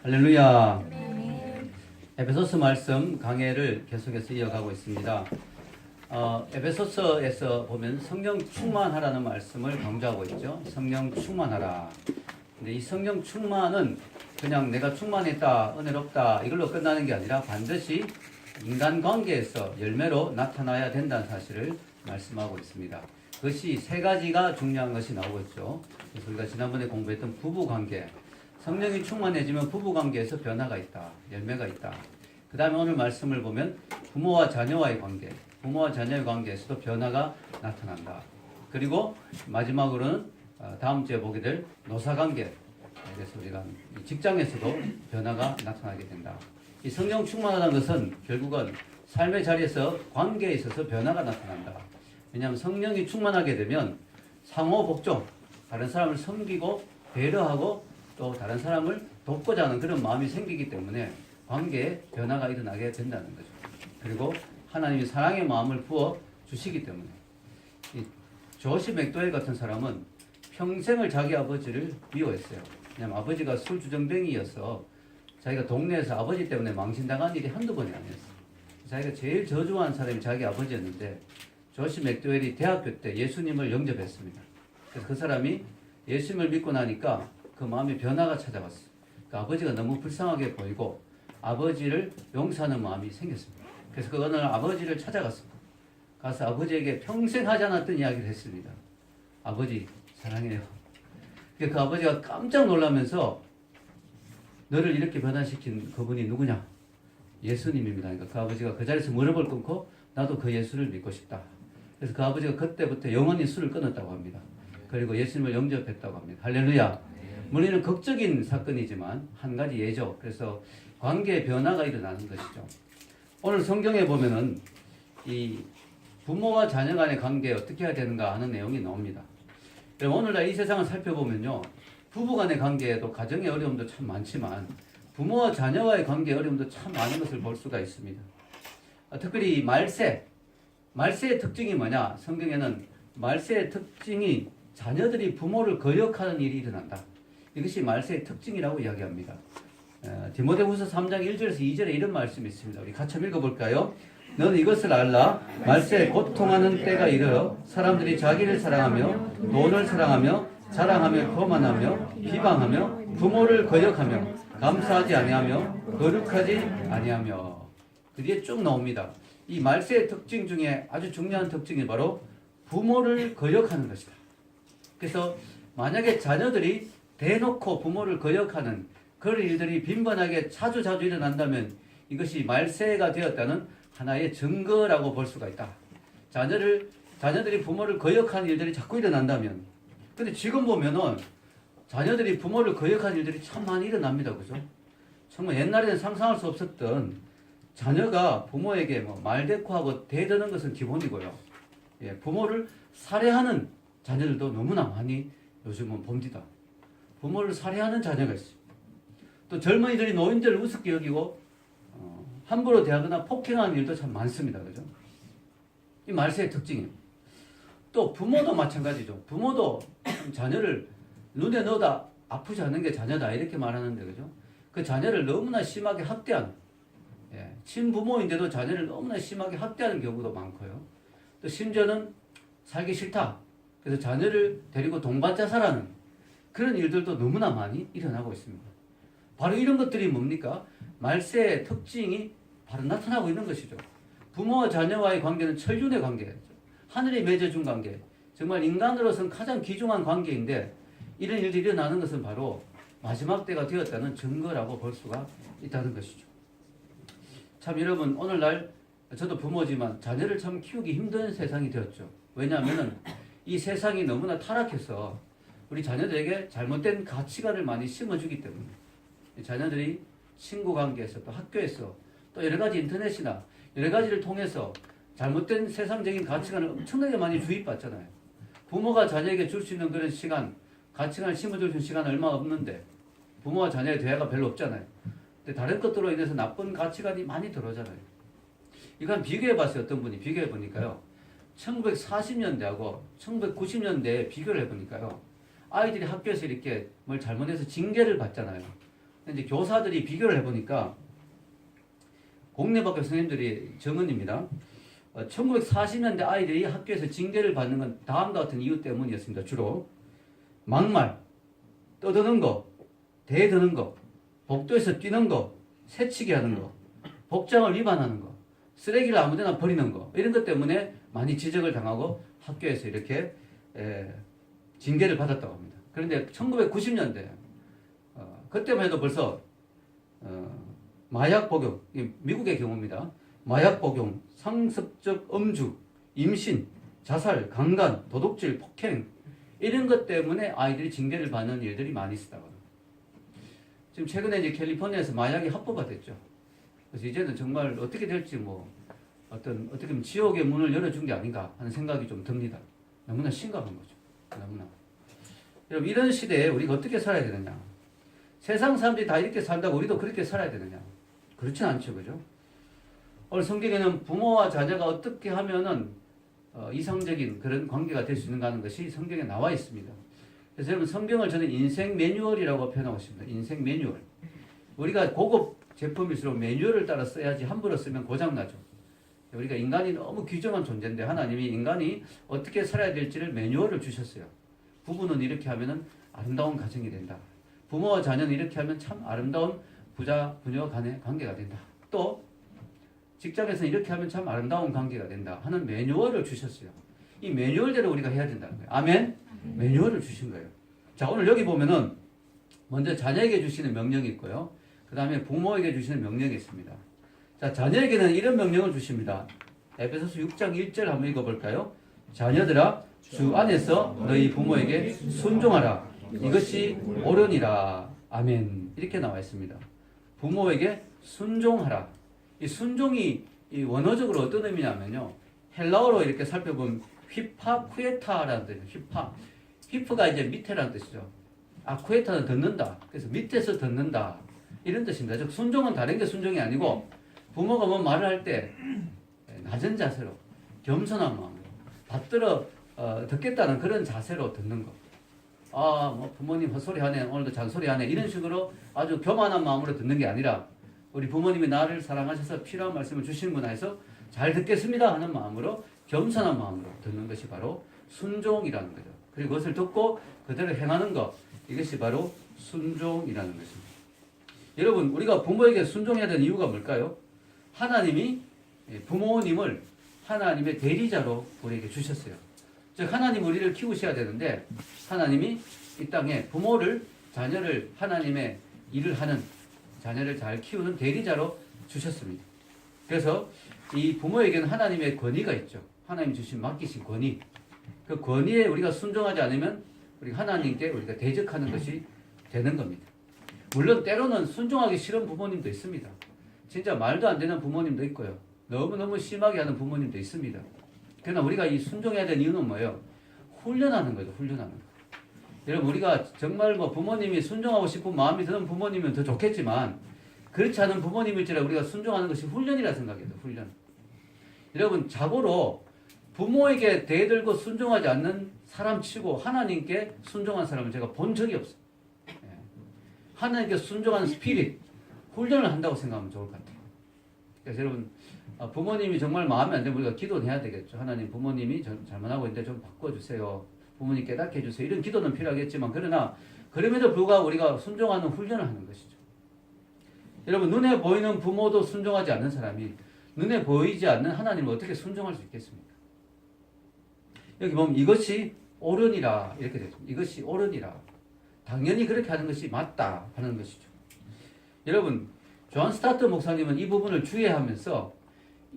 할렐루야. 에베소서 말씀 강해를 계속해서 이어가고 있습니다. 에베소서에서 보면 성령 충만하라는 말씀을 강조하고 있죠. 성령 충만하라. 근데 이 성령 충만은 그냥 내가 충만했다, 은혜롭다 이걸로 끝나는 게 아니라 반드시 인간관계에서 열매로 나타나야 된다는 사실을 말씀하고 있습니다. 그것이 세 가지가 중요한 것이 나오고 있죠. 그래서 우리가 지난번에 공부했던 부부관계, 성령이 충만해지면 부부관계에서 변화가 있다, 열매가 있다. 그 다음에 오늘 말씀을 보면 부모와 자녀와의 관계, 부모와 자녀의 관계에서도 변화가 나타난다. 그리고 마지막으로는 다음 주에 보게 될 노사관계, 그래서 우리가 직장에서도 변화가 나타나게 된다. 이 성령 충만하다는 것은 결국은 삶의 자리에서 관계에 있어서 변화가 나타난다. 왜냐하면 성령이 충만하게 되면 상호 복종, 다른 사람을 섬기고 배려하고 또 다른 사람을 돕고자 하는 그런 마음이 생기기 때문에 관계에 변화가 일어나게 된다는 거죠. 그리고 하나님이 사랑의 마음을 부어 주시기 때문에 이 조시 맥도웰 같은 사람은 평생을 자기 아버지를 미워했어요. 왜냐하면 아버지가 술주정뱅이여서 자기가 동네에서 아버지 때문에 망신당한 일이 한두 번이 아니었어요. 자기가 제일 저주한 사람이 자기 아버지였는데 조시 맥도웰이 대학교 때 예수님을 영접했습니다. 그래서 그 사람이 예수님을 믿고 나니까 그 마음에 변화가 찾아왔어요. 그러니까 아버지가 너무 불쌍하게 보이고 아버지를 용서하는 마음이 생겼습니다. 그래서 그 어느 날 아버지를 찾아갔습니다. 가서 아버지에게 평생 하지 않았던 이야기를 했습니다. 아버지 사랑해요. 그 아버지가 깜짝 놀라면서 너를 이렇게 변화시킨 그분이 누구냐? 예수님입니다. 그러니까 그 아버지가 그 자리에서 무릎을 꿇고 나도 그 예수를 믿고 싶다. 그래서 그 아버지가 그때부터 영원히 술을 끊었다고 합니다. 그리고 예수님을 영접했다고 합니다. 할렐루야. 물리는 극적인 사건이지만 한 가지 예죠. 그래서 관계의 변화가 일어나는 것이죠. 오늘 성경에 보면은 이 부모와 자녀 간의 관계에 어떻게 해야 되는가 하는 내용이 나옵니다. 오늘날 이 세상을 살펴보면요, 부부 간의 관계에도 가정의 어려움도 참 많지만 부모와 자녀와의 관계의 어려움도 참 많은 것을 볼 수가 있습니다. 특별히 말세의 특징이 뭐냐? 성경에는 말세의 특징이 자녀들이 부모를 거역하는 일이 일어난다. 이것이 말세의 특징이라고 이야기합니다. 디모데후서 3장 1절에서 2절에 이런 말씀이 있습니다. 우리 같이 한번 읽어볼까요? 너는 이것을 알라. 말세에 고통하는 때가 이르러 사람들이 자기를 사랑하며 돈을 사랑하며 자랑하며 거만하며 비방하며 부모를 거역하며 감사하지 아니하며 거룩하지 아니하며. 그 뒤에 쭉 나옵니다. 이 말세의 특징 중에 아주 중요한 특징이 바로 부모를 거역하는 것이다. 그래서 만약에 자녀들이 대놓고 부모를 거역하는 그런 일들이 빈번하게 자주 일어난다면 이것이 말세가 되었다는 하나의 증거라고 볼 수가 있다. 자녀들이 부모를 거역하는 일들이 자꾸 일어난다면, 근데 지금 보면은 자녀들이 부모를 거역하는 일들이 참 많이 일어납니다. 그죠? 정말 옛날에는 상상할 수 없었던 자녀가 부모에게 말대꾸하고 대드는 것은 기본이고요. 부모를 살해하는 자녀들도 너무나 많이 요즘은 봅니다. 부모를 살해하는 자녀가 있어요. 또 젊은이들이 노인들을 우습게 여기고 함부로 대하거나 폭행하는 일도 참 많습니다. 그죠? 이 말세의 특징이에요. 또 부모도 마찬가지죠. 부모도 자녀를 눈에 넣어다 아프지 않는 게 자녀다 이렇게 말하는데, 그죠? 그 자녀를 너무나 심하게 학대하는, 친부모인데도 자녀를 너무나 심하게 학대하는 경우도 많고요. 또 심지어는 살기 싫다, 그래서 자녀를 데리고 동반자살하는 그런 일들도 너무나 많이 일어나고 있습니다. 바로 이런 것들이 뭡니까? 말세의 특징이 바로 나타나고 있는 것이죠. 부모와 자녀와의 관계는 천륜의 관계죠. 하늘이 맺어준 관계. 정말 인간으로서는 가장 귀중한 관계인데 이런 일들이 일어나는 것은 바로 마지막 때가 되었다는 증거라고 볼 수가 있다는 것이죠. 참 여러분, 오늘날 저도 부모지만 자녀를 참 키우기 힘든 세상이 되었죠. 왜냐하면 이 세상이 너무나 타락해서 우리 자녀들에게 잘못된 가치관을 많이 심어주기 때문에 자녀들이 친구 관계에서 또 학교에서 또 여러 가지 인터넷이나 여러 가지를 통해서 잘못된 세상적인 가치관을 엄청나게 많이 주입받잖아요. 부모가 자녀에게 줄 수 있는 그런 시간, 가치관을 심어줄 수 있는 시간은 얼마 없는데 부모와 자녀의 대화가 별로 없잖아요. 근데 다른 것들로 인해서 나쁜 가치관이 많이 들어오잖아요. 이건 비교해봤어요. 어떤 분이 비교해보니까요. 1940년대하고 1990년대에 비교를 해보니까요. 아이들이 학교에서 이렇게 뭘 잘못해서 징계를 받잖아요. 이제 교사들이 비교를 해보니까 공립학교 선생님들이 정언입니다. 1940년대 아이들이 학교에서 징계를 받는 건 다음과 같은 이유 때문이었습니다. 주로 막말, 떠드는 거, 대드는 거, 복도에서 뛰는 거, 새치기 하는 거, 복장을 위반하는 거, 쓰레기를 아무데나 버리는 거, 이런 것 때문에 많이 지적을 당하고 학교에서 이렇게 징계를 받았다고 합니다. 그런데 1990년대 그때만 해도 벌써 마약 복용, 미국의 경우입니다. 마약 복용, 상습적 음주, 임신, 자살, 강간, 도둑질, 폭행 이런 것 때문에 아이들이 징계를 받는 일들이 많이 있었다고 합니다. 지금 최근에 이제 캘리포니아에서 마약이 합법화됐죠. 그래서 이제는 정말 어떻게 될지 어떻게 보면 지옥의 문을 열어준 게 아닌가 하는 생각이 좀 듭니다. 너무나 심각한 거죠. 너무나. 여러분, 이런 시대에 우리가 어떻게 살아야 되느냐? 세상 사람들이 다 이렇게 산다고 우리도 그렇게 살아야 되느냐? 그렇진 않죠. 그죠? 오늘 성경에는 부모와 자녀가 어떻게 하면은 이상적인 그런 관계가 될 수 있는가 하는 것이 성경에 나와 있습니다. 그래서 여러분, 성경을 저는 인생 매뉴얼이라고 표현하고 있습니다. 인생 매뉴얼. 우리가 고급 제품일수록 매뉴얼을 따라 써야지 함부로 쓰면 고장나죠. 우리가 인간이 너무 귀중한 존재인데 하나님이 인간이 어떻게 살아야 될지를 매뉴얼을 주셨어요. 부부는 이렇게 하면은 아름다운 가정이 된다. 부모와 자녀는 이렇게 하면 참 아름다운 부자, 부녀 간의 관계가 된다. 또 직장에서는 이렇게 하면 참 아름다운 관계가 된다 하는 매뉴얼을 주셨어요. 이 매뉴얼대로 우리가 해야 된다는 거예요. 아멘? 매뉴얼을 주신 거예요. 자, 오늘 여기 보면은 먼저 자녀에게 주시는 명령이 있고요. 그 다음에 부모에게 주시는 명령이 있습니다. 자, 자녀에게는 이런 명령을 주십니다. 에베소서 6장 1절 한번 읽어볼까요? 자녀들아, 주 안에서 너희 부모에게 순종하라. 이것이 옳으니라. 아멘. 이렇게 나와 있습니다. 부모에게 순종하라. 이 순종이 이 원어적으로 어떤 의미냐면요. 헬라어로 이렇게 살펴보면 휘파쿠에타라는 뜻이에요. 휘파. 휘프가 이제 밑에라는 뜻이죠. 아쿠에타는 듣는다. 그래서 밑에서 듣는다. 이런 뜻입니다. 즉 순종은 다른 게 순종이 아니고 부모가 뭐 말을 할 때 낮은 자세로 겸손한 마음으로 받들어 듣겠다는 그런 자세로 듣는 거. 아, 뭐 부모님 헛소리 하네. 오늘도 잔소리 하네. 이런 식으로 아주 교만한 마음으로 듣는 게 아니라 우리 부모님이 나를 사랑하셔서 필요한 말씀을 주시는구나 해서 잘 듣겠습니다 하는 마음으로 겸손한 마음으로 듣는 것이 바로 순종이라는 거죠. 그리고 그것을 듣고 그대로 행하는 것. 이것이 바로 순종이라는 것입니다. 여러분, 우리가 부모에게 순종해야 되는 이유가 뭘까요? 하나님이 부모님을 하나님의 대리자로 우리에게 주셨어요. 즉 하나님 우리를 키우셔야 되는데 하나님이 이 땅에 부모를, 자녀를 하나님의 일을 하는 자녀를 잘 키우는 대리자로 주셨습니다. 그래서 이 부모에게는 하나님의 권위가 있죠. 하나님 주신 맡기신 권위. 그 권위에 우리가 순종하지 않으면 우리가 하나님께 우리가 대적하는 것이 되는 겁니다. 물론 때로는 순종하기 싫은 부모님도 있습니다. 진짜 말도 안 되는 부모님도 있고요. 너무너무 심하게 하는 부모님도 있습니다. 그러나 우리가 이 순종해야 되는 이유는 뭐예요? 훈련하는 거죠. 훈련하는 거. 여러분, 우리가 정말 뭐 부모님이 순종하고 싶은 마음이 드는 부모님은 더 좋겠지만 그렇지 않은 부모님일지라 우리가 순종하는 것이 훈련이라 생각해요. 훈련. 여러분, 자고로 부모에게 대들고 순종하지 않는 사람 치고 하나님께 순종한 사람을 제가 본 적이 없어요. 하나님께 순종하는 스피릿, 훈련을 한다고 생각하면 좋을 것 같아요. 그래서 여러분, 부모님이 정말 마음에 안 들면 우리가 기도는 해야 되겠죠. 하나님, 부모님이 잘못하고 있는데 좀 바꿔주세요. 부모님 깨닫게 해주세요. 이런 기도는 필요하겠지만 그러나 그럼에도 불구하고 우리가 순종하는 훈련을 하는 것이죠. 여러분, 눈에 보이는 부모도 순종하지 않는 사람이 눈에 보이지 않는 하나님을 어떻게 순종할 수 있겠습니까? 여기 보면 이것이 옳으니라 이렇게 되죠. 이것이 옳으니라. 당연히 그렇게 하는 것이 맞다 하는 것이죠. 여러분, 존 스타트 목사님은 이 부분을 주의하면서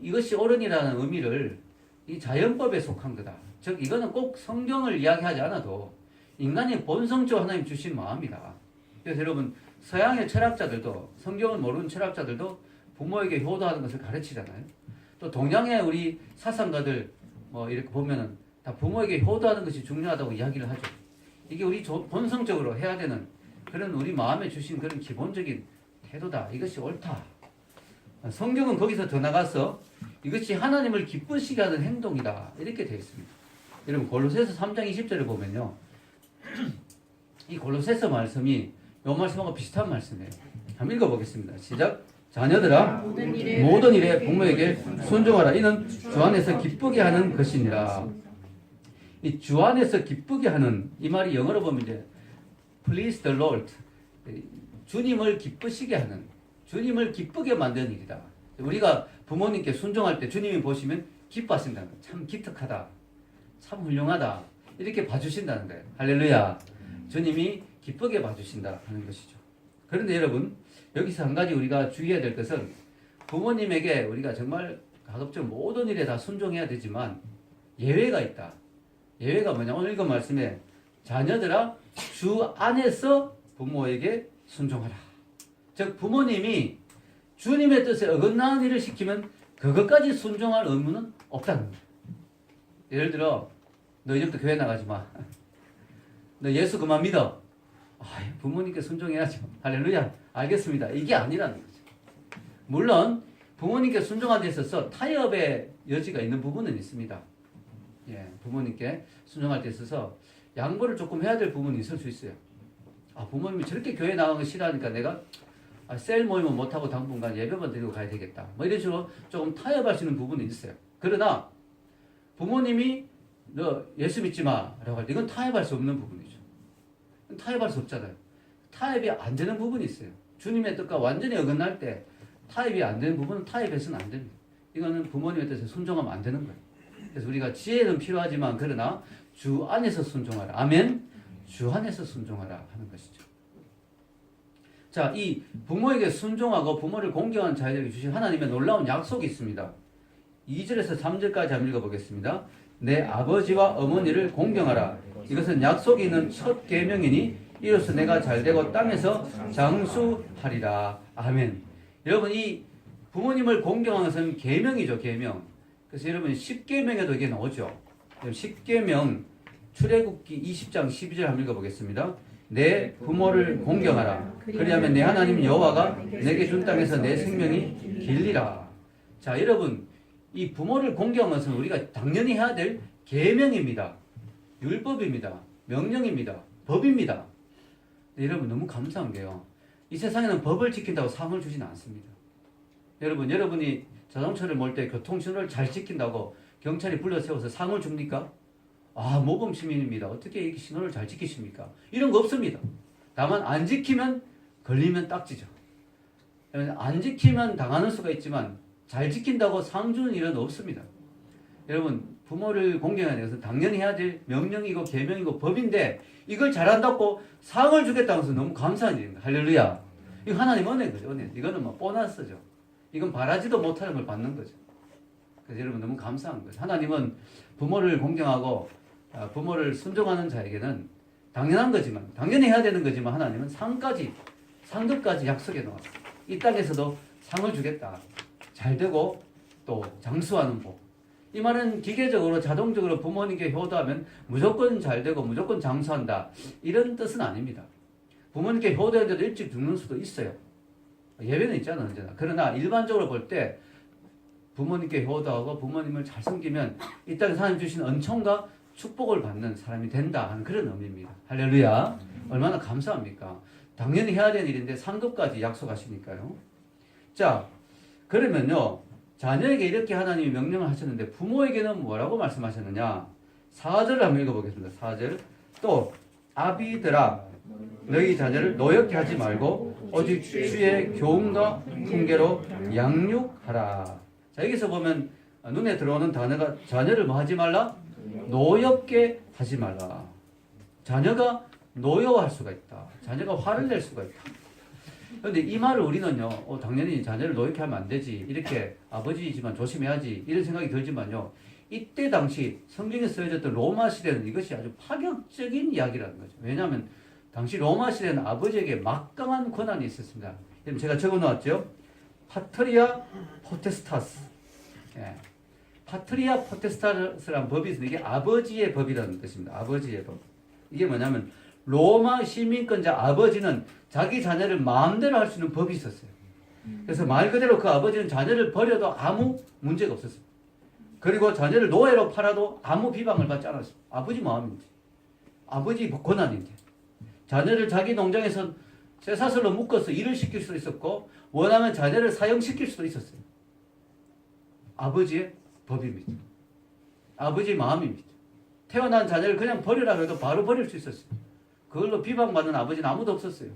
이것이 옳으니라는 의미를 이 자연법에 속한 거다. 즉 이거는 꼭 성경을 이야기하지 않아도 인간의 본성적으로 하나님 주신 마음이다. 그래서 여러분, 서양의 철학자들도, 성경을 모르는 철학자들도 부모에게 효도하는 것을 가르치잖아요. 또 동양의 우리 사상가들 뭐 이렇게 보면은 다 부모에게 효도하는 것이 중요하다고 이야기를 하죠. 이게 우리 본성적으로 해야 되는 그런 우리 마음에 주신 그런 기본적인 태도다. 이것이 옳다. 성경은 거기서 더 나가서 이것이 하나님을 기쁘시게 하는 행동이다. 이렇게 되어 있습니다. 여러분, 골로새서 3장 20절을 보면요. 이 골로새서 말씀이 이 말씀하고 비슷한 말씀이에요. 한번 읽어보겠습니다. 시작. 자녀들아 모든 일에 부모에게 순종하라. 이는 주 안에서 기쁘게 하는 것이니라. 이 주 안에서 기쁘게 하는 이 말이 영어로 보면 이제 please the Lord. 주님을 기쁘시게 하는, 주님을 기쁘게 만드는 일이다. 우리가 부모님께 순종할 때 주님이 보시면 기뻐하신다는 거예요. 참 기특하다. 참 훌륭하다. 이렇게 봐주신다는 거예요. 할렐루야. 주님이 기쁘게 봐주신다 하는 것이죠. 그런데 여러분, 여기서 한 가지 우리가 주의해야 될 것은 부모님에게 우리가 정말 가급적 모든 일에 다 순종해야 되지만 예외가 있다. 예외가 뭐냐? 오늘 읽은 말씀에 자녀들아 주 안에서 부모에게 순종하라. 즉 부모님이 주님의 뜻에 어긋나는 일을 시키면 그것까지 순종할 의무는 없다는 거예요. 예를 들어 너 이제부터 교회 나가지 마. 너 예수 그만 믿어. 부모님께 순종해야죠. 할렐루야. 알겠습니다. 이게 아니라는 거죠. 물론 부모님께 순종하는 데 있어서 타협의 여지가 있는 부분은 있습니다. 예, 부모님께 순종할 때 있어서 양보를 조금 해야 될 부분이 있을 수 있어요. 부모님이 저렇게 교회 나가는 거 싫어하니까 내가 셀 모임은 못하고 당분간 예배만 드리고 가야 되겠다. 뭐 이런 식으로 조금 타협할 수 있는 부분이 있어요. 그러나 부모님이 너 예수 믿지 마 라고 할 때 이건 타협할 수 없는 부분이죠. 타협할 수 없잖아요. 타협이 안 되는 부분이 있어요. 주님의 뜻과 완전히 어긋날 때 타협이 안 되는 부분은 타협해서는 안 됩니다. 이거는 부모님의 뜻에 순종하면 안 되는 거예요. 그래서 우리가 지혜는 필요하지만 그러나 주 안에서 순종하라. 아멘. 주 안에서 순종하라 하는 것이죠. 자, 이 부모에게 순종하고 부모를 공경하는 자녀에게 주신 하나님의 놀라운 약속이 있습니다. 2절에서 3절까지 한번 읽어보겠습니다. 내 아버지와 어머니를 공경하라. 이것은 약속이 있는 첫 계명이니 이로써 내가 잘되고 땅에서 장수하리라. 아멘. 여러분 이 부모님을 공경하는 것은 계명이죠. 계명. 그래서 여러분 10계명에도 이게 나오죠. 10계명 출애굽기 20장 12절 한번 읽어보겠습니다. 내 부모를 공경하라. 그리하면 내 하나님 여호와가 내게 준 땅에서 내 생명이 길리라. 자, 여러분 이 부모를 공경하는 것은 우리가 당연히 해야 될 계명입니다. 율법입니다. 명령입니다. 법입니다. 여러분 너무 감사한 게요. 이 세상에는 법을 지킨다고 상을 주지는 않습니다. 여러분이 자동차를 몰 때 교통신호를 잘 지킨다고 경찰이 불러 세워서 상을 줍니까? 모범 시민입니다. 어떻게 이렇게 신호를 잘 지키십니까? 이런 거 없습니다. 다만 안 지키면 걸리면 딱지죠. 안 지키면 당하는 수가 있지만 잘 지킨다고 상 주는 일은 없습니다. 여러분 부모를 공경하는 것은 당연히 해야 될 명령이고 계명이고 법인데 이걸 잘한다고 상을 주겠다는 것은 너무 감사한 일입니다. 할렐루야. 이거 하나님 은혜거죠. 은혜. 이거는 뭐 보너스죠. 이건 바라지도 못하는 걸 받는 거죠. 그래서 여러분 너무 감사한 거죠. 하나님은 부모를 공경하고 부모를 순종하는 자에게는 당연한 거지만 당연히 해야 되는 거지만 하나님은 상급까지 약속해 놓았어요. 이 땅에서도 상을 주겠다. 잘되고 또 장수하는 복. 이 말은 기계적으로 자동적으로 부모님께 효도하면 무조건 잘되고 무조건 장수한다. 이런 뜻은 아닙니다. 부모님께 효도했는데도 일찍 죽는 수도 있어요. 예외는 있잖아 언제나. 그러나 일반적으로 볼 때 부모님께 효도하고 부모님을 잘 섬기면 이 땅에서 하나님 주신 은총과 축복을 받는 사람이 된다 하는 그런 의미입니다. 할렐루야. 얼마나 감사합니까? 당연히 해야 되는 일인데 상급까지 약속하시니까요. 자, 그러면요. 자녀에게 이렇게 하나님이 명령을 하셨는데 부모에게는 뭐라고 말씀하셨느냐? 4절을 한번 읽어보겠습니다. 4절. 또 아비들아 너희 자녀를 노엽게 하지 말고 오직 주의 교훈과 훈계로 양육하라. 자, 여기서 보면 눈에 들어오는 단어가 자녀를 뭐 하지 말라? 노엽게 하지 말라. 자녀가 노여워할 수가 있다. 자녀가 화를 낼 수가 있다. 그런데 이 말을 우리는요, 당연히 자녀를 노엽게 하면 안 되지. 이렇게 아버지이지만 조심해야지. 이런 생각이 들지만요. 이때 당시 성경에 쓰여졌던 로마 시대는 이것이 아주 파격적인 이야기라는 거죠. 왜냐하면 당시 로마 시대는 아버지에게 막강한 권한이 있었습니다. 제가 적어 놓았죠. 파트리아 포테스타스. 예. 파트리아 포테스타스라는 법이 있습니다. 이게 아버지의 법이라는 뜻입니다. 아버지의 법. 이게 뭐냐면 로마 시민권자 아버지는 자기 자녀를 마음대로 할 수 있는 법이 있었어요. 그래서 말 그대로 그 아버지는 자녀를 버려도 아무 문제가 없었어요. 그리고 자녀를 노예로 팔아도 아무 비방을 받지 않았어요. 아버지 마음인지. 아버지 권한인지. 자녀를 자기 농장에서 쇠사슬로 묶어서 일을 시킬 수도 있었고 원하면 자녀를 사형시킬 수도 있었어요. 아버지의 법입니다. 아버지의 마음입니다. 태어난 자녀를 그냥 버리라 해도 바로 버릴 수 있었어요. 그걸로 비방받는 아버지는 아무도 없었어요.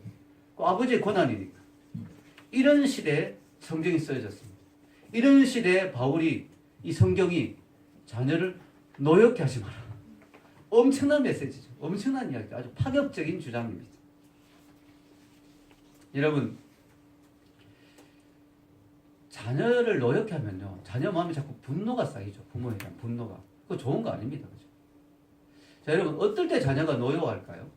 그 아버지의 권한이니까. 이런 시대에 성경이 써졌습니다. 이런 시대에 바울이 이 성경이 자녀를 노엽게 하지 마라. 엄청난 메시지죠. 엄청난 이야기죠. 아주 파격적인 주장입니다. 여러분, 자녀를 노엽게 하면요, 자녀 마음에 자꾸 분노가 쌓이죠. 부모에 대한 분노가. 그거 좋은 거 아닙니다. 그죠? 자, 여러분, 어떨 때 자녀가 노여워할까요?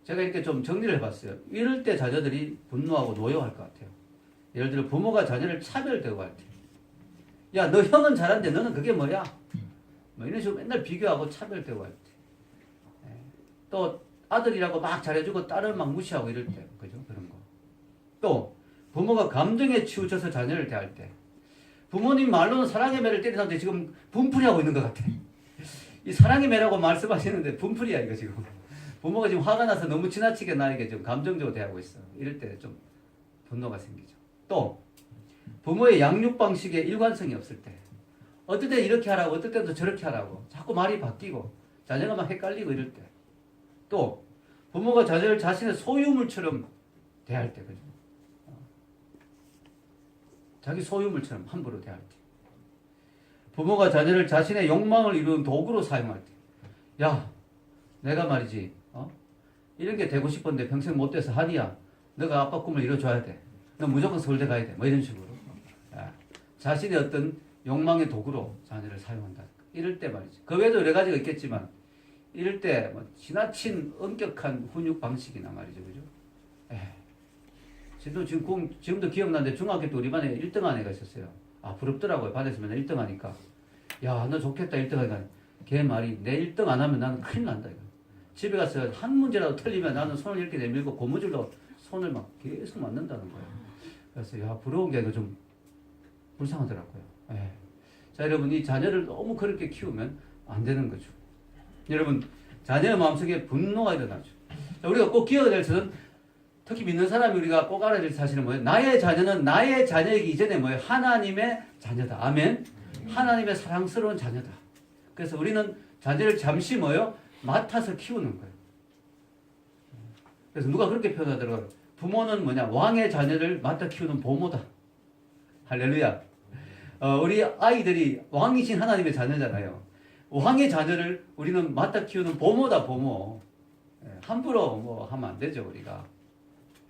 제가 이렇게 좀 정리를 해봤어요. 이럴 때 자녀들이 분노하고 노여워할 것 같아요. 예를 들어 부모가 자녀를 차별되고 할 때, 야, 너 형은 잘하는데 너는 그게 뭐야? 뭐 이런 식으로 맨날 비교하고 차별되고 할 때, 또 아들이라고 막 잘해주고 딸을 막 무시하고 이럴 때, 그죠? 그런 거. 또 부모가 감정에 치우쳐서 자녀를 대할 때, 부모님 말로는 사랑의 매를 때리는데 지금 분풀이하고 있는 것 같아. 이 사랑의 매라고 말씀하시는데 분풀이야 이거 지금. 부모가 지금 화가 나서 너무 지나치게 나에게 좀 감정적으로 대하고 있어. 이럴 때 좀 분노가 생기죠. 또 부모의 양육 방식에 일관성이 없을 때, 어떨 때 이렇게 하라고 어떨 때도 저렇게 하라고 자꾸 말이 바뀌고 자녀가 막 헷갈리고 이럴 때, 또 부모가 자녀를 자신의 소유물처럼 대할 때, 그죠? 자기 소유물처럼 함부로 대할 때, 부모가 자녀를 자신의 욕망을 이루는 도구로 사용할 때, 야, 내가 말이지, 이런 게 되고 싶었는데 평생 못 돼서 하니야. 너가 아빠 꿈을 이뤄줘야 돼. 너 무조건 서울대 가야 돼. 뭐 이런 식으로. 자신의 어떤 욕망의 도구로 자녀를 사용한다. 이럴 때 말이지. 그 외에도 여러 가지가 있겠지만, 이럴 때 뭐 지나친 엄격한 훈육 방식이나 말이죠. 그죠? 지금도 기억나는데 중학교 때 우리 반에 1등한 애가 있었어요. 아, 부럽더라고요. 반에서 맨날 1등 하니까. 야, 너 좋겠다, 1등 하니까. 걔 말이, 내 1등 안 하면 나는 큰일 난다, 이거. 집에 가서 한 문제라도 틀리면 나는 손을 이렇게 내밀고 고무줄로 손을 막 계속 맞는다는 거예요. 그래서, 야, 부러운 게 좀 불쌍하더라고요. 자, 여러분, 이 자녀를 너무 그렇게 키우면 안 되는 거죠. 여러분, 자녀의 마음속에 분노가 일어나죠. 자, 우리가 꼭 기억해야 될 것은, 특히 믿는 사람이 우리가 꼭 알아야 될 사실은 뭐예요? 나의 자녀는 나의 자녀이기 이전에 뭐예요? 하나님의 자녀다. 아멘. 하나님의 사랑스러운 자녀다. 그래서 우리는 자녀를 잠시 뭐예요? 맡아서 키우는 거예요. 그래서 누가 그렇게 표현하더라고요. 부모는 뭐냐? 왕의 자녀를 맡아 키우는 보모다. 할렐루야. 우리 아이들이 왕이신 하나님의 자녀잖아요. 왕의 자녀를 우리는 맡아 키우는 보모다, 보모. 함부로 뭐 하면 안 되죠, 우리가.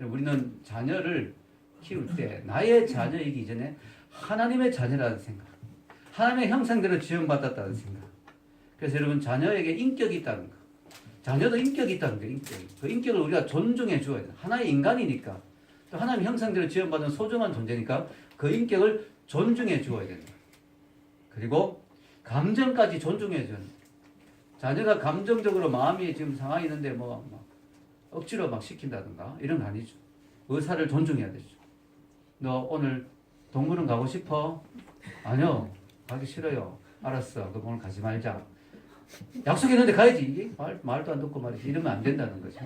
우리는 자녀를 키울 때 나의 자녀이기 이전에 하나님의 자녀라는 생각, 하나님의 형상대로 지원받았다는 생각. 그래서 여러분, 자녀에게 인격이 있다는 거, 자녀도 인격이 있다는 거예요. 그 인격을 우리가 존중해 주어야 돼요. 하나의 인간이니까, 또 하나님 형상대로 지원받은 소중한 존재니까 그 인격을 존중해 주어야 된다. 그리고 감정까지 존중해 줘야 된다. 자녀가 감정적으로 마음이 지금 상하게 있는데 뭐 억지로 막 시킨다든가 이런 거 아니죠. 의사를 존중해야 되죠. 너 오늘 동물원 가고 싶어? 아니요, 가기 싫어요. 알았어, 그럼 오늘 가지 말자. 약속했는데 가야지. 이게 말도 안 듣고 말이지. 이러면 안 된다는 거죠.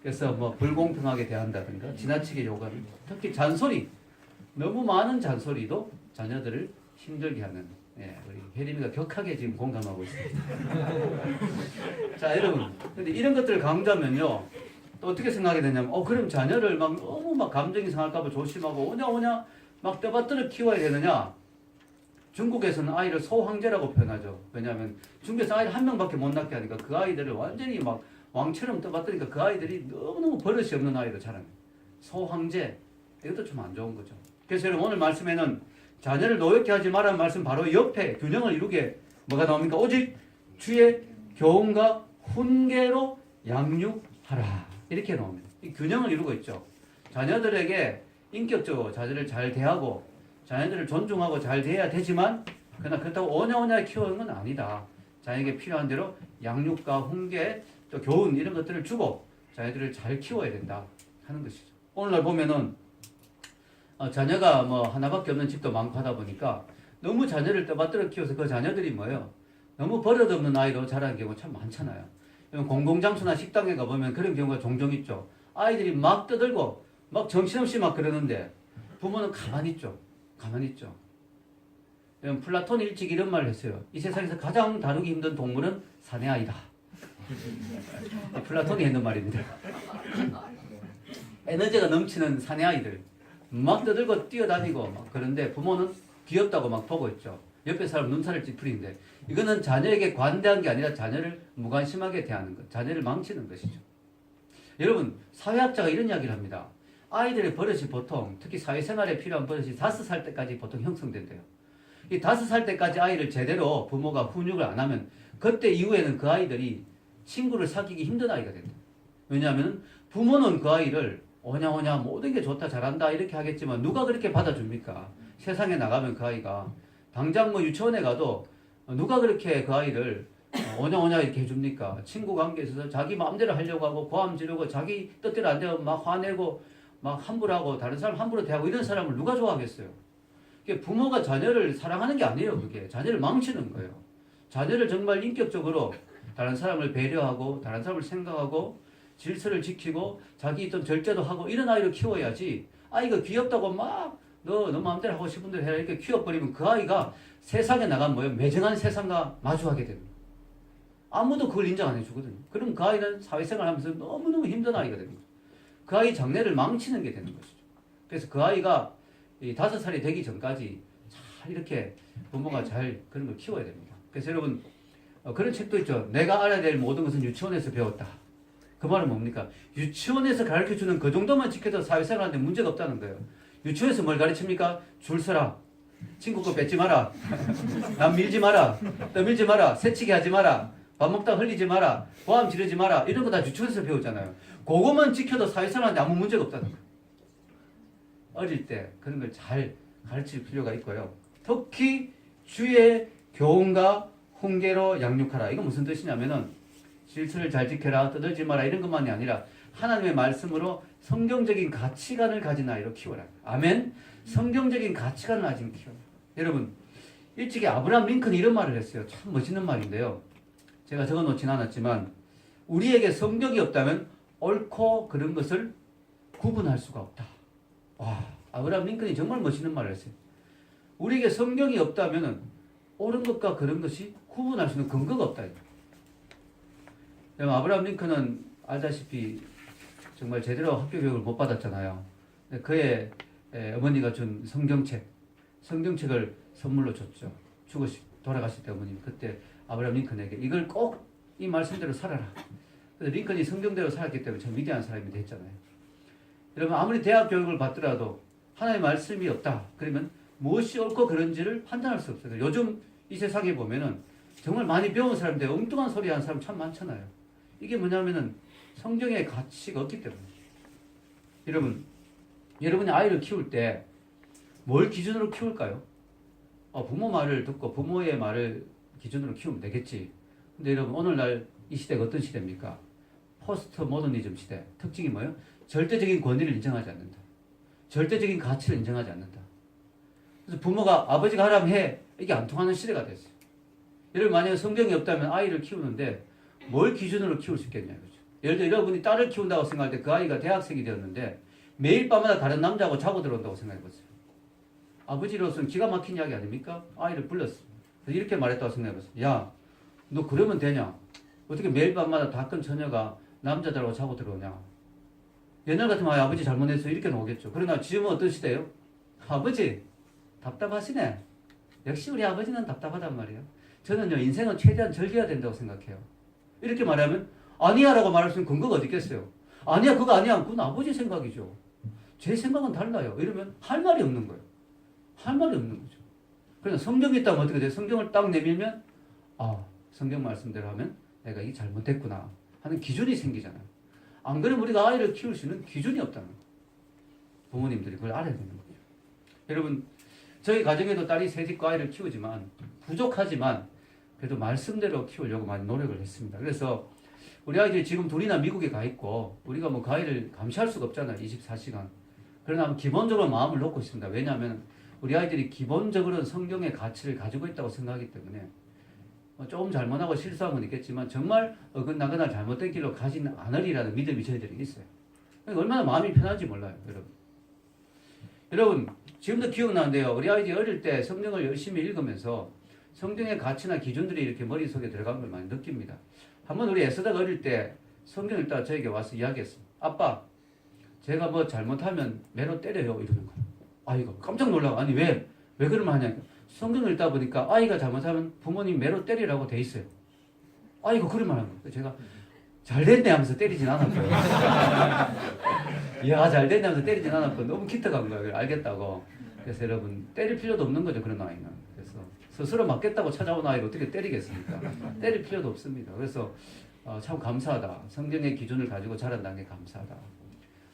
그래서 뭐 불공평하게 대한다든가 지나치게 요구하는, 특히 잔소리, 너무 많은 잔소리도 자녀들을 힘들게 하는, 우리 혜림이가 격하게 지금 공감하고 있습니다. 자, 여러분, 근데 이런 것들을 강조하면요, 또 어떻게 생각하게 되냐면, 그럼 자녀를 막 너무 막 감정이 상할까봐 조심하고 오냐 막 떠받들어 키워야 되느냐? 중국에서는 아이를 소황제라고 표현하죠. 왜냐하면 중국에서 아이를 한 명밖에 못 낳게 하니까 그 아이들을 완전히 막 왕처럼 떠받드니까 그 아이들이 너무너무 버릇이 없는 아이로 자라는 소황제. 이것도 좀 안 좋은 거죠. 그래서 여러분, 오늘 말씀에는 자녀를 노엽게 하지 말라는 말씀 바로 옆에 균형을 이루게 뭐가 나옵니까? 오직 주의 교훈과 훈계로 양육하라. 이렇게 나옵니다. 이 균형을 이루고 있죠. 자녀들에게 인격적으로 자녀를 잘 대하고 자녀들을 존중하고 잘 대해야 되지만 그러나 그렇다고 오냐오냐 키우는 건 아니다. 자녀에게 필요한 대로 양육과 훈계, 또 교훈 이런 것들을 주고 자녀들을 잘 키워야 된다 하는 것이죠. 오늘날 보면은 자녀가 뭐 하나밖에 없는 집도 많고 하다 보니까 너무 자녀를 떠받들어 키워서 그 자녀들이 뭐예요? 너무 버릇없는 아이로 자라는 경우가 참 많잖아요. 공공장소나 식당에 가보면 그런 경우가 종종 있죠. 아이들이 막 떠들고 막 정신없이 막 그러는데 부모는 가만히 있죠. 가만히 있죠. 플라톤이 일찍 이런 말을 했어요. 이 세상에서 가장 다루기 힘든 동물은 사내아이다. 플라톤이 했는 말입니다. 에너지가 넘치는 사내아이들 막 떠들고 뛰어다니고 막 그런데 부모는 귀엽다고 막 보고 있죠. 옆에 사람 눈살을 찌푸리는데 이거는 자녀에게 관대한 게 아니라 자녀를 무관심하게 대하는 것, 자녀를 망치는 것이죠. 여러분, 사회학자가 이런 이야기를 합니다. 아이들의 버릇이 보통, 특히 사회생활에 필요한 버릇이 5살 때까지 보통 형성된대요. 이 5살 때까지 아이를 제대로 부모가 훈육을 안 하면 그때 이후에는 그 아이들이 친구를 사귀기 힘든 아이가 된다. 왜냐하면 부모는 그 아이를 오냐오냐 모든 게 좋다 잘한다 이렇게 하겠지만 누가 그렇게 받아줍니까? 세상에 나가면 그 아이가 당장 뭐 유치원에 가도 누가 그렇게 그 아이를 오냐오냐 이렇게 해줍니까? 친구 관계에 있어서 자기 마음대로 하려고 하고 고함 지르고 자기 뜻대로 안 되면 막 화내고 막 함부로 하고 다른 사람 함부로 대하고 이런 사람을 누가 좋아하겠어요? 부모가 자녀를 사랑하는 게 아니에요. 그게 자녀를 망치는 거예요. 자녀를 정말 인격적으로 다른 사람을 배려하고 다른 사람을 생각하고 질서를 지키고 자기 있던 절제도 하고 이런 아이를 키워야지 아이가 귀엽다고 막 너 마음대로 하고 싶은 대로 해라 이렇게 키워버리면 그 아이가 세상에 나가면 뭐예요? 매정한 세상과 마주하게 됩니다. 아무도 그걸 인정 안 해주거든요. 그럼 그 아이는 사회생활 하면서 너무너무 힘든 아이가 됩니다. 그 아이 장래를 망치는 게 되는 것이죠. 그래서 그 아이가 이 5살이 되기 전까지 잘 이렇게 부모가 잘 그런 걸 키워야 됩니다. 그래서 여러분 그런 책도 있죠. 내가 알아야 될 모든 것은 유치원에서 배웠다. 그 말은 뭡니까? 유치원에서 가르쳐주는 그 정도만 지켜도 사회생활하는데 문제가 없다는 거예요. 유치원에서 뭘 가르칩니까? 줄 서라. 친구 거 뺏지 마라. 남 밀지 마라. 떠밀지 마라. 새치기 하지 마라. 밥 먹다 흘리지 마라. 고함 지르지 마라. 이런 거 다 유치원에서 배우잖아요. 그거만 지켜도 사회생활하는데 아무 문제가 없다는 거예요. 어릴 때 그런 걸 잘 가르칠 필요가 있고요. 특히 주의 교훈과 훈계로 양육하라. 이건 무슨 뜻이냐면은 질서를 잘 지켜라, 떠들지 마라 이런 것만이 아니라 하나님의 말씀으로 성경적인 가치관을 가진 아이로 키워라. 아멘. 성경적인 가치관을 가진 키워라. 여러분 일찍이 아브라함 링컨이 이런 말을 했어요. 참 멋있는 말인데요. 제가 적어놓진 않았지만 우리에게 성경이 없다면 옳고 그른 것을 구분할 수가 없다. 와, 아브라함 링컨이 정말 멋있는 말을 했어요. 우리에게 성경이 없다면 옳은 것과 그른 것이 구분할 수 있는 근거가 없다. 아브라함 링컨은 알다시피 정말 제대로 학교 교육을 못 받았잖아요. 그의 어머니가 준 성경책을 선물로 줬죠. 돌아가실 때 어머님 그때 아브라함 링컨에게 이걸 꼭 이 말씀대로 살아라. 그래서 링컨이 성경대로 살았기 때문에 참 위대한 사람이 됐잖아요. 여러분 아무리 대학 교육을 받더라도 하나님의 말씀이 없다. 그러면 무엇이 옳고 그른지를 판단할 수 없어요. 요즘 이 세상에 보면은 정말 많이 배운 사람인데 엉뚱한 소리 하는 사람 참 많잖아요. 이게 뭐냐면은 성경의 가치가 없기 때문에. 여러분이 아이를 키울 때 뭘 기준으로 키울까요? 부모 말을 듣고 부모의 말을 기준으로 키우면 되겠지. 근데 여러분 오늘날 이 시대가 어떤 시대입니까? 포스트 모더니즘 시대. 특징이 뭐예요? 절대적인 권위를 인정하지 않는다. 절대적인 가치를 인정하지 않는다. 그래서 부모가 아버지가 하라면 해. 이게 안 통하는 시대가 됐어요. 여러분 만약에 성경이 없다면 아이를 키우는데 뭘 기준으로 키울 수 있겠냐 이거죠. 예를 들어 여러분이 딸을 키운다고 생각할 때 그 아이가 대학생이 되었는데 매일 밤마다 다른 남자하고 자고 들어온다고 생각해보세요. 아버지로서는 기가 막힌 이야기 아닙니까? 아이를 불렀어. 이렇게 말했다고 생각해보세요. 야, 너 그러면 되냐? 어떻게 매일 밤마다 다 큰 처녀가 남자들하고 자고 들어오냐? 옛날 같으면 아버지 잘못했어 이렇게 나오겠죠. 그러나 지금은 어떤 시대예요? 아버지 답답하시네. 역시 우리 아버지는 답답하단 말이에요. 저는요 인생은 최대한 즐겨야 된다고 생각해요. 이렇게 말하면 아니야 라고 말할 수 있는 근거가 어디 있겠어요? 아니야 그거 아니야 그건 아버지 생각이죠. 제 생각은 달라요. 이러면 할 말이 없는 거예요. 할 말이 없는 거죠. 그러나 성경이 있다면 어떻게 돼요? 성경을 딱 내밀면 성경 말씀대로 하면 내가 이게 잘못됐구나 하는 기준이 생기잖아요. 안 그러면 우리가 아이를 키울 수 있는 기준이 없다는 거예요. 부모님들이 그걸 알아야 되는 거죠. 여러분 저희 가정에도 딸이 새집과 아이를 키우지만 부족하지만 그래도 말씀대로 키우려고 많이 노력을 했습니다. 그래서 우리 아이들이 지금 둘이나 미국에 가 있고 우리가 뭐 그 아이를 감시할 수가 없잖아요. 24시간. 그러나 기본적으로 마음을 놓고 있습니다. 왜냐하면 우리 아이들이 기본적으로 성경의 가치를 가지고 있다고 생각하기 때문에 조금 잘못하고 실수한 건 있겠지만 정말 어긋나거나 잘못된 길로 가지는 않으리라는 믿음이 저희들이 있어요. 그러니까 얼마나 마음이 편한지 몰라요, 여러분. 여러분, 지금도 기억나는데요. 우리 아이들이 어릴 때 성경을 열심히 읽으면서 성경의 가치나 기준들이 이렇게 머릿속에 들어간 걸 많이 느낍니다. 한번 우리 에스더가 어릴 때 성경 읽다가 저에게 와서 이야기했어요. 아빠, 제가 뭐 잘못하면 매로 때려요. 이러는 거예요. 아이가 깜짝 놀라고. 아니, 왜 그러면 하냐. 성경을 읽다 보니까 아이가 잘못하면 부모님 매로 때리라고 돼 있어요. 아이가 그러면 하는 거예요. 제가 잘 됐네 하면서 때리진 않았고요. 이야, 잘 됐네 하면서 때리진 않았고 너무 기특한 거예요. 알겠다고. 그래서 여러분, 때릴 필요도 없는 거죠. 그런 아이는. 그래서 스스로 맞겠다고 찾아온 아이를 어떻게 때리겠습니까? 때릴 필요도 없습니다. 그래서 참 감사하다. 성경의 기준을 가지고 자란다는 게 감사하다.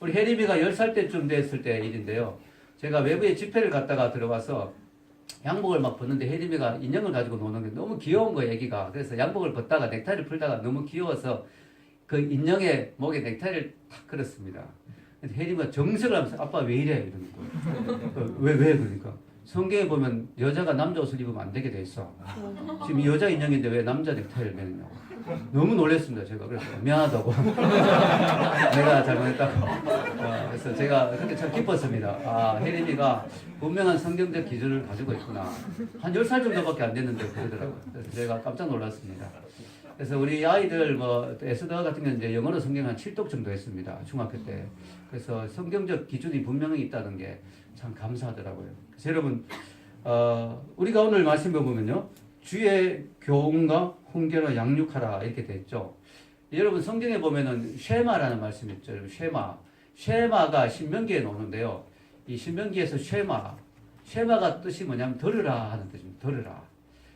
우리 혜림이가 10살 때쯤 됐을 때 일인데요. 제가 외부에 집회를 갔다가 들어와서 양복을 막 벗는데 혜림이가 인형을 가지고 노는 게 너무 귀여운 거예요, 애기가. 그래서 양복을 벗다가 넥타이를 풀다가 너무 귀여워서 그 인형의 목에 넥타이를 탁 걸었습니다. 혜림이가 정색을 하면서 아빠 왜 이래? 이러는 거예요. 왜 그러니까. 성경에 보면 여자가 남자 옷을 입으면 안 되게 돼 있어. 지금 여자 인형인데 왜 남자 넥타이를 매느냐고. 너무 놀랐습니다, 제가. 그래서 미안하다고. 내가 잘못했다고. 그래서 제가 그때 참 기뻤습니다. 아, 혜림이가 분명한 성경적 기준을 가지고 있구나. 한 10살 정도밖에 안 됐는데 그러더라고요. 그래서 제가 깜짝 놀랐습니다. 그래서 우리 아이들 에스더 같은 경우는 이제 영어로 성경 한 7독 정도 했습니다. 중학교 때. 그래서 성경적 기준이 분명히 있다는 게 참 감사하더라고요. 그래서 여러분, 우리가 오늘 말씀을 보면요. 주의 교훈과 훈계로 양육하라 이렇게 돼 있죠. 여러분 성경에 보면은 쉐마라는 말씀이 있죠. 쉐마가 신명기에 나오는데요. 이 신명기에서 쉐마가 뜻이 뭐냐면 들으라 하는 뜻입니다. 들으라.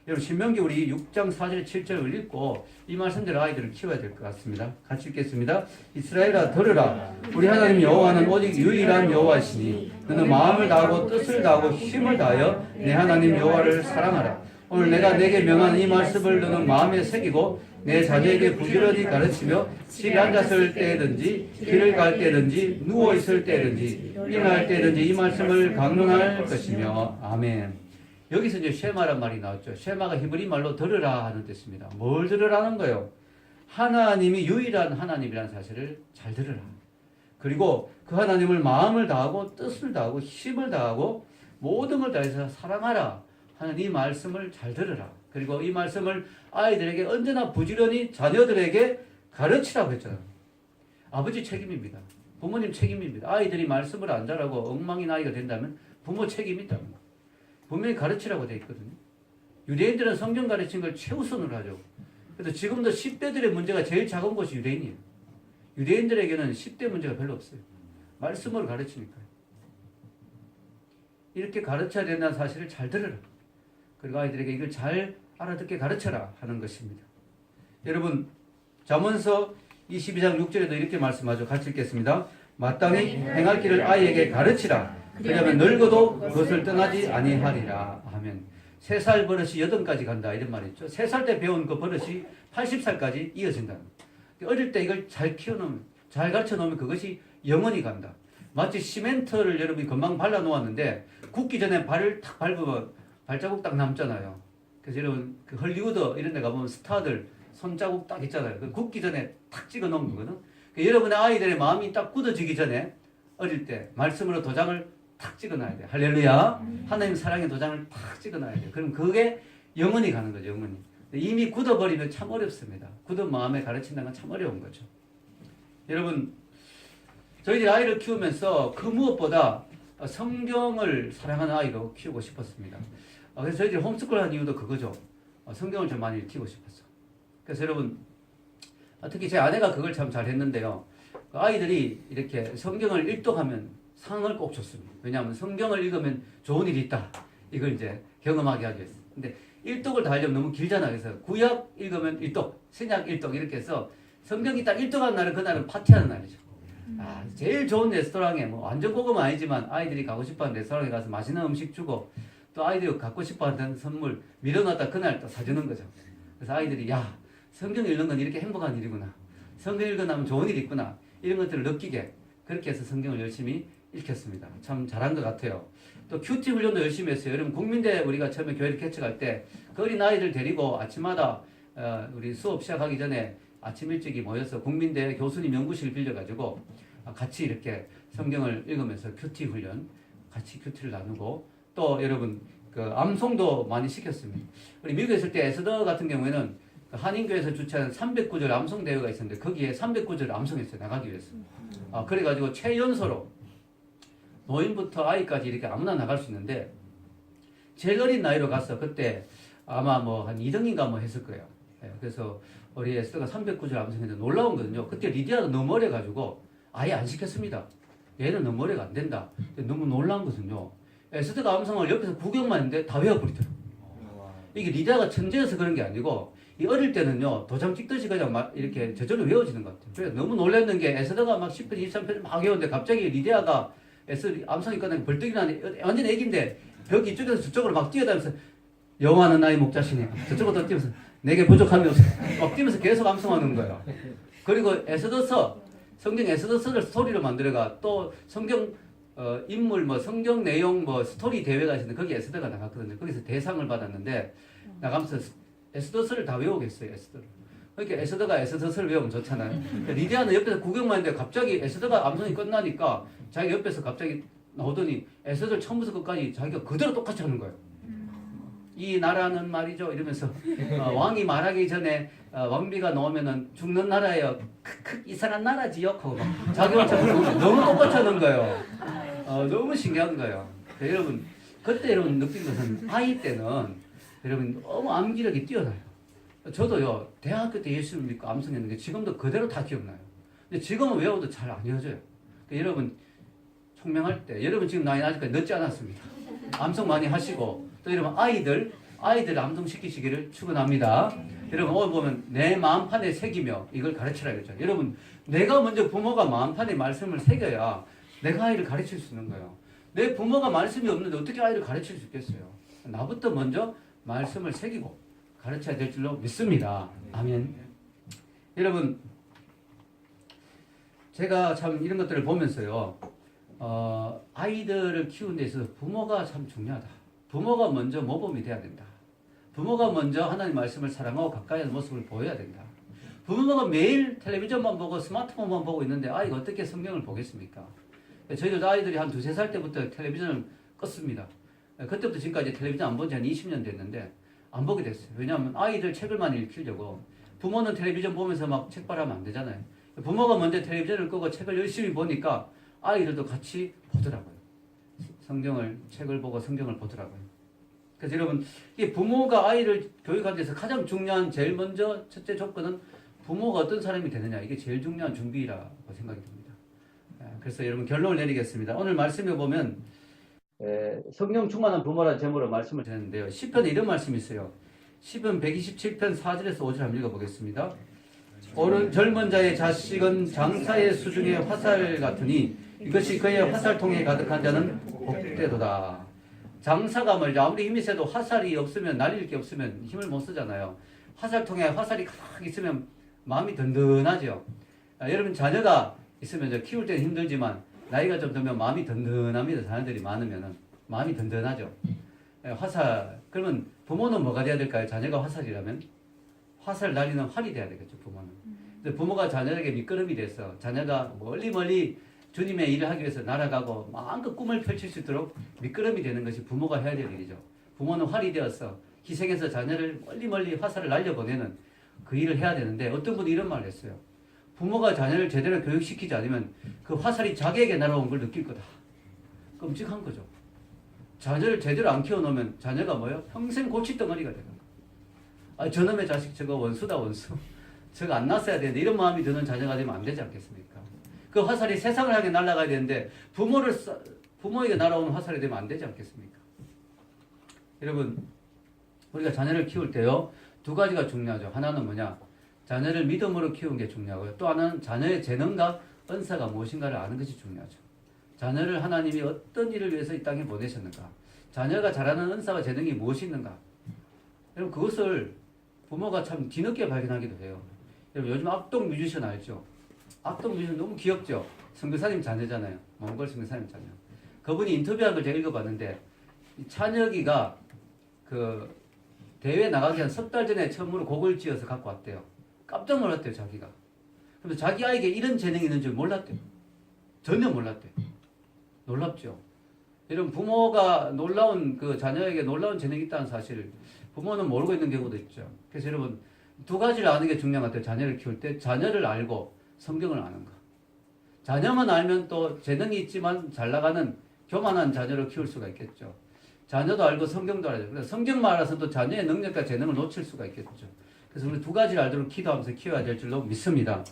여러분 신명기 우리 6장 4절 7절을 읽고 이 말씀대로 아이들을 키워야 될 것 같습니다. 같이 읽겠습니다. 이스라엘아 들으라. 우리 하나님 여호와는 오직 유일한 여호와시니 너는 마음을 다하고 뜻을 다하고 힘을 다하여 내 하나님 여호와를 사랑하라. 오늘 내가 내게 명한 이 말씀을 너는 마음에 새기고 내 자녀에게 부지런히 가르치며 집에 앉았을 때든지 길을 갈 때든지 누워 있을 때든지 일어날 때든지 이 말씀을 강론할 것이며 아멘. 여기서 이제 쉐마란 말이 나왔죠. 쉐마가 히브리 말로 들으라 하는 뜻입니다. 뭘 들으라는 거예요? 하나님이 유일한 하나님이라는 사실을 잘 들으라. 그리고 그 하나님을 마음을 다하고 뜻을 다하고 힘을 다하고 모든 걸 다해서 사랑하라 하는 이 말씀을 잘 들으라. 그리고 이 말씀을 아이들에게 언제나 부지런히 자녀들에게 가르치라고 했잖아요. 아버지 책임입니다. 부모님 책임입니다. 아이들이 말씀을 안 잘하고 엉망인 아이가 된다면 부모 책임이 있다는 거예요. 분명히 가르치라고 되어 있거든요. 유대인들은 성경 가르치는 걸 최우선으로 하죠. 그래서 지금도 10대들의 문제가 제일 작은 곳이 유대인이에요. 유대인들에게는 10대 문제가 별로 없어요. 말씀으로 가르치니까요. 이렇게 가르쳐야 된다는 사실을 잘 들으라. 그리고 아이들에게 이걸 잘 알아듣게 가르쳐라 하는 것입니다. 여러분 잠언서 22장 6절에도 이렇게 말씀하죠. 같이 읽겠습니다. 마땅히 행할 길을 아이에게 가르치라. 그러면 늙어도 그것을 떠나지 아니하리라 하면 3살 버릇이 8까지 간다 이런 말이 있죠. 3살 때 배운 그 버릇이 80살까지 이어진다는 거예요. 어릴 때 이걸 잘 키워놓으면 잘 가르쳐놓으면 그것이 영원히 간다. 마치 시멘트를 여러분이 금방 발라놓았는데 굳기 전에 발을 탁 밟으면 발자국 딱 남잖아요. 그래서 여러분 그 헐리우드 이런 데 가보면 스타들 손자국 딱 있잖아요. 그 굳기 전에 탁 찍어 놓은 거거든. 그러니까 여러분의 아이들의 마음이 딱 굳어지기 전에 어릴 때 말씀으로 도장을 탁 찍어놔야 돼. 할렐루야. 하나님 사랑의 도장을 탁 찍어놔야 돼. 그럼 그게 영원히 가는 거죠. 영원히. 이미 굳어버리면 참 어렵습니다. 굳은 마음에 가르친다는 건 참 어려운 거죠. 여러분 저희들이 아이를 키우면서 그 무엇보다 성경을 사랑하는 아이로 키우고 싶었습니다. 그래서 저희들이 홈스쿨 한 이유도 그거죠. 성경을 좀 많이 읽히고 싶었어. 그래서 여러분 특히 제 아내가 그걸 참 잘했는데요. 아이들이 이렇게 성경을 일독하면 상을 꼭 줬습니다. 왜냐하면 성경을 읽으면 좋은 일이 있다. 이걸 이제 경험하게 하기 위해서. 근데 일독을 다 하려면 너무 길잖아요. 그래서 구약 읽으면 일독, 신약 일독 이렇게 해서 성경이 딱 일독한 날은 그날은 파티하는 날이죠. 제일 좋은 레스토랑에 뭐 완전 고급은 아니지만 아이들이 가고 싶어하는 레스토랑에 가서 맛있는 음식 주고 또 아이들이 갖고 싶어하는 선물 밀어놨다 그날 또 사주는 거죠. 그래서 아이들이 야 성경 읽는 건 이렇게 행복한 일이구나. 성경 읽고 나면 좋은 일이 있구나. 이런 것들을 느끼게 그렇게 해서 성경을 열심히 읽혔습니다. 참 잘한 것 같아요. 또 큐티 훈련도 열심히 했어요. 여러분 국민대 우리가 처음에 교회를 개척할 때 그 어린 아이들 데리고 아침마다 우리 수업 시작하기 전에 아침 일찍이 모여서 국민대 교수님 연구실 빌려가지고 같이 이렇게 성경을 읽으면서 큐티 훈련, 같이 큐티를 나누고 또 여러분 그 암송도 많이 시켰습니다. 우리 미국에 있을 때 에스더 같은 경우에는 그 한인교회에서 주최한 300구절 암송 대회가 있었는데 거기에 300구절을 암송했어요. 나가기 위해서. 그래가지고 최연소로 노인부터 아이까지 이렇게 아무나 나갈 수 있는데 제일 어린 나이로 가서 그때 아마 뭐 한 2등인가 뭐 했을 거예요. 그래서 우리 에스더가 300구절 암송했는데 놀라운 거는요. 그때 리디아가 너무 어려가지고 아예 안 시켰습니다. 얘는 너무 어려가 안 된다. 너무 놀라운 것은요. 에스더가 암송을 옆에서 구경만 했는데 다 외워버리더라고요. 이게 리디아가 천재여서 그런 게 아니고 이 어릴 때는요. 도장 찍듯이 그냥 막 이렇게 저절로 외워지는 것 같아요. 그래서 너무 놀랐는 게 에스더가 막 10편, 23편 막 외우는데 갑자기 리디아가 암송이 끝나니까 벌떡 일어나니 완전 애기인데 벽 이쪽에서 저쪽으로 막 뛰어다니면서 여호와는 나의 목자시네. 저쪽으로 뛰면서 내게 부족함이 없어. 막 뛰면서 계속 암송하는 거예요. 그리고 에스더서 성경 에스더서를 스토리로 만들어가 또 성경 인물 뭐 성경 내용 뭐 스토리 대회가 있었는데 거기 에스더가 나갔거든요. 거기서 대상을 받았는데 나가면서 에스더서를 다 외우겠어요. 에스더를. 그러니까 에스더가 에스더서를 외우면 좋잖아요. 리디아는 옆에서 구경만 했는데 갑자기 에스더가 암송이 끝나니까 자기 옆에서 갑자기 나오더니 에스더를 처음부터 끝까지 자기가 그대로 똑같이 하는 거예요. 이 나라는 말이죠 이러면서 왕이 말하기 전에 왕비가 나오면은 죽는 나라예요. 크크 이상한 나라지요. 하고 막 자기 혼자 너무 똑같이 하는 거예요. 너무 신기한 거예요. 여러분 그때 여러분 느낀 것은 아이 때는 여러분 너무 암기력이 뛰어나요. 저도요 대학교 때 예수를 믿고 암송했는데 지금도 그대로 다 기억나요. 근데 지금은 외워도 잘 안 외워져요. 그러니까 여러분 총명할 때 여러분 지금 나이는 아직까지 늦지 않았습니다. 암송 많이 하시고 또 여러분 아이들 암송 시키시기를 축원합니다. 여러분 오늘 보면 내 마음판에 새기며 이걸 가르치라 그랬죠. 여러분 내가 먼저 부모가 마음판에 말씀을 새겨야 내가 아이를 가르칠 수 있는 거예요. 내 부모가 말씀이 없는데 어떻게 아이를 가르칠 수 있겠어요. 나부터 먼저 말씀을 새기고 가르쳐야 될 줄로 믿습니다. 아멘. 여러분 제가 참 이런 것들을 보면서요 아이들을 키우는 데 있어서 부모가 참 중요하다. 부모가 먼저 모범이 돼야 된다. 부모가 먼저 하나님 말씀을 사랑하고 가까이 하는 모습을 보여야 된다. 부모가 매일 텔레비전만 보고 스마트폰만 보고 있는데 아이가 어떻게 성경을 보겠습니까? 저희도 아이들이 한 2-3살 때부터 텔레비전을 껐습니다. 그때부터 지금까지 텔레비전 안 본 지 한 20년 됐는데 안 보게 됐어요. 왜냐하면 아이들 책을만 읽히려고. 부모는 텔레비전 보면서 막 책바라면 안 되잖아요. 부모가 먼저 텔레비전을 끄고 책을 열심히 보니까 아이들도 같이 보더라고요. 책을 보고 성경을 보더라고요. 그래서 여러분, 이 부모가 아이를 교육하는 데서 가장 중요한 제일 먼저 첫째 조건은 부모가 어떤 사람이 되느냐. 이게 제일 중요한 준비라고 생각이 듭니다. 그래서 여러분 결론을 내리겠습니다. 오늘 말씀에 보면 성령 충만한 부모라는 제목으로 말씀을 드렸는데요. 시편에 이런 말씀이 있어요. 시편 127편 4절에서 5절 한번 읽어보겠습니다. 젊은 자의 자식은 장사의 수중의 화살 같으니 이것이 그의 화살통에 가득한 자는 복되도다. 장사가 말이죠. 아무리 힘이 세도 화살이 없으면 날릴 게 없으면 힘을 못 쓰잖아요. 화살통에 화살이 꽉 있으면 마음이 든든하죠. 여러분 자녀가 있으면 키울 때는 힘들지만 나이가 좀 들면 마음이 든든합니다. 자녀들이 많으면 마음이 든든하죠. 그러면 부모는 뭐가 돼야 될까요? 자녀가 화살이라면 화살 날리는 활이 돼야 되겠죠. 부모는. 근데 부모가 자녀에게 미끄럼이 돼서 자녀가 멀리 주님의 일을 하기 위해서 날아가고 마음껏 꿈을 펼칠 수 있도록 미끄럼이 되는 것이 부모가 해야 될 일이죠. 부모는 활이 되어서 희생해서 자녀를 멀리 화살을 날려보내는 그 일을 해야 되는데 어떤 분이 이런 말을 했어요. 부모가 자녀를 제대로 교육시키지 않으면 그 화살이 자기에게 날아온 걸 느낄 거다. 끔찍한 거죠. 자녀를 제대로 안 키워놓으면 자녀가 뭐예요? 평생 골칫덩어리가 되는 거예요. 저놈의 자식 저거 원수다 원수. 저거 안 낳았어야 되는데 이런 마음이 드는 자녀가 되면 안 되지 않겠습니까? 그 화살이 세상을 향해 날아가야 되는데 부모에게 날아오는 화살이 되면 안 되지 않겠습니까? 여러분 우리가 자녀를 키울 때요 2가지가 중요하죠. 하나는 뭐냐? 자녀를 믿음으로 키우는 게 중요하고요. 또 하나는 자녀의 재능과 은사가 무엇인가를 아는 것이 중요하죠. 자녀를 하나님이 어떤 일을 위해서 이 땅에 보내셨는가? 자녀가 잘하는 은사와 재능이 무엇이 있는가? 여러분 그것을 부모가 참 뒤늦게 발견하기도 해요. 여러분 요즘 악동 뮤지션 알죠? 악동 뮤지션 너무 귀엽죠? 선교사님 자녀잖아요. 몽골 선교사님 자녀. 그분이 인터뷰한 걸 제가 읽어봤는데 찬혁이가 그 대회 나가기 한 석 달 전에 처음으로 곡을 지어서 갖고 왔대요. 깜짝 놀랐대요 자기가. 그래서 자기 아이에게 이런 재능이 있는 줄 몰랐대요. 전혀 몰랐대. 놀랍죠. 이런 부모가 놀라운 그 자녀에게 놀라운 재능이 있다는 사실을 부모는 모르고 있는 경우도 있죠. 그래서 여러분 두 가지를 아는 게 중요한 것 같아요. 자녀를 키울 때 자녀를 알고 성경을 아는 거. 자녀만 알면 또 재능이 있지만 잘 나가는 교만한 자녀를 키울 수가 있겠죠. 자녀도 알고 성경도 알아야 돼요. 성경만 알아서 또 자녀의 능력과 재능을 놓칠 수가 있겠죠. 그래서 우리 두 가지를 알도록 기도하면서 키워야 될 줄로 믿습니다.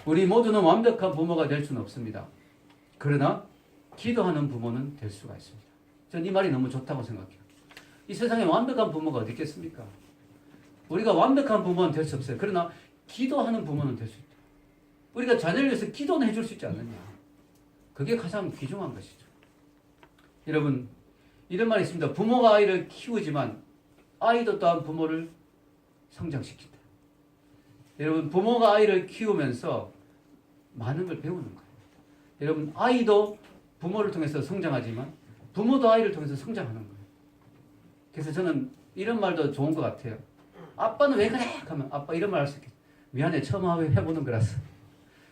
우리 모두는 완벽한 부모가 될 수는 없습니다. 그러나 기도하는 부모는 될 수가 있습니다. 전 이 말이 너무 좋다고 생각해요. 이 세상에 완벽한 부모가 어디 있겠습니까? 우리가 완벽한 부모는 될 수 없어요. 그러나 기도하는 부모는 될 수 있다. 우리가 자녀를 위해서 기도는 해줄 수 있지 않느냐. 그게 가장 귀중한 것이죠. 여러분 이런 말이 있습니다. 부모가 아이를 키우지만 아이도 또한 부모를 성장시킨다. 여러분 부모가 아이를 키우면서 많은 걸 배우는 거예요. 여러분 아이도 부모를 통해서 성장하지만 부모도 아이를 통해서 성장하는 거예요. 그래서 저는 이런 말도 좋은 것 같아요. 아빠는 왜 그래? 하면 아빠 이런 말 할 수 있겠죠. 미안해 처음 해보는 거라서.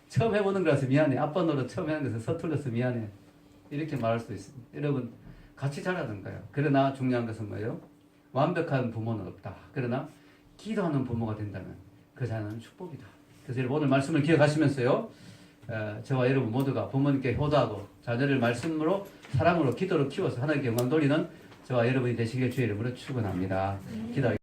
처음 해보는 거라서 미안해. 아빠 노릇 처음 하는 것은 서툴러서 미안해. 이렇게 말할 수도 있습니다. 여러분 같이 자라는 거예요. 그러나 중요한 것은 뭐예요? 완벽한 부모는 없다. 그러나 기도하는 부모가 된다면 그 자녀는 축복이다. 그래서 여러분 오늘 말씀을 기억하시면서요. 저와 여러분 모두가 부모님께 효도하고 자녀를 말씀으로 사랑으로 기도로 키워서 하나님께 영광 돌리는 저와 여러분이 되시길 주의 이름으로 축원합니다. 기도하겠습니다.